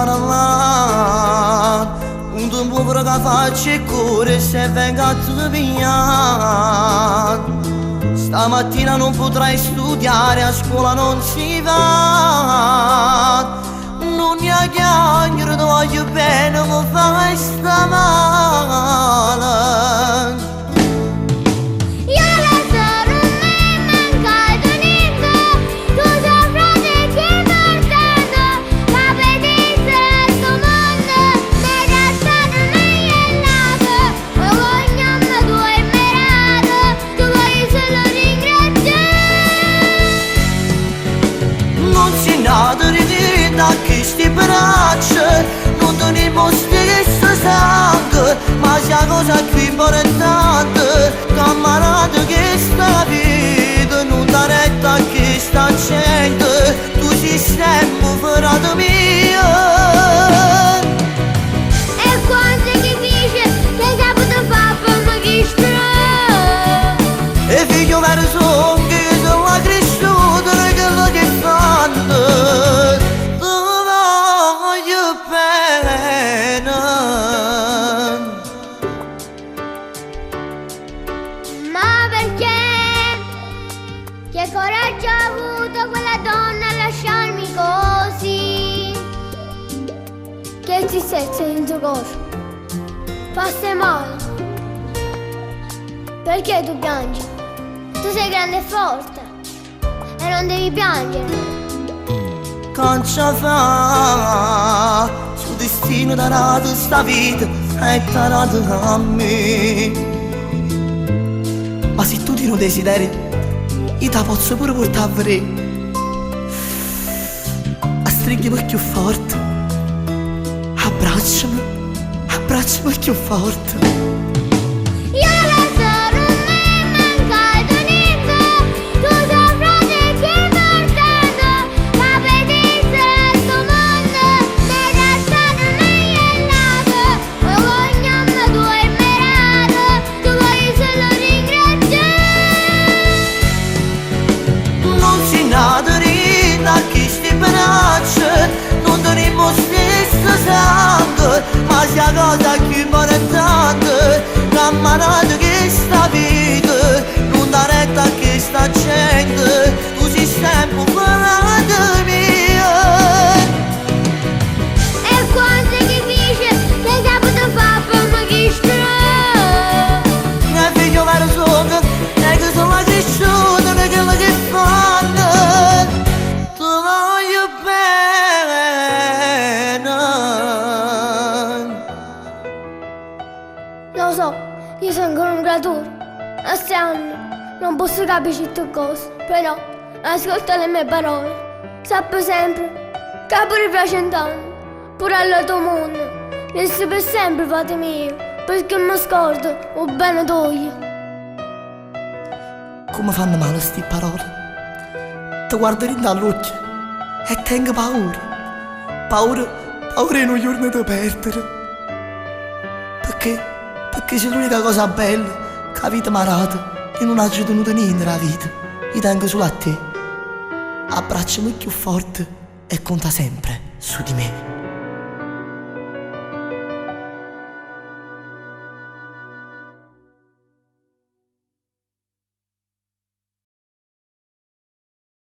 parlare, un tempo che faccio il cuore se venga a te pigliare. Stamattina non potrai studiare, a scuola non si va. Non ne ha chiacchiere, ti voglio bene, mi fai sta male. Da questi bracci non teniamo stesso sangue, ma sia cosa più importante, camarada, che sta vita non dà retta a chi sta gente, tu sei sempre fuori da mia. E quando che dice che saputo fa per me che strano, e figlio verso che sono la cresciuta e quello che fanno. Ma perché? Che coraggio ha avuto quella donna a lasciarmi così? Che tristezza in tuo corpo, fa male. Perché tu piangi? Tu sei grande e forte e non devi piangere. Cancia fa, suo destino tarato sta vita è tarato a me. Ma se tu ti non desideri, io te posso pure portare a vedere. A stringimi più forte, abbracciami, abbracciami più forte. Non teniamo stesso sangue, ma sia cosa più importante, camarada, che sta vita non dà retta a che sta gente, tu sei sempre fuori da mia. E quando che dice che saputo fa per me che strano, e figlio verso che sono la cresciuta e quello che fanno. Lo so, io sono ancora un creatura, a 6 anni non posso capire certe cose, però ascolta le mie parole, sappi sempre che pure fra 100 anni, pure al tuo mondo, resti per sempre fate mio, perché mi scordo o bene toglie. Come fanno male sti parole? Ti guardo dall'occhio e tengo paura, paura di un giorno da perdere. Perché c'è l'unica cosa bella che la vita mi ha dato e non ha tenuto niente nella vita. Io tengo solo a te. Abbracciami più forte e conta sempre su di me.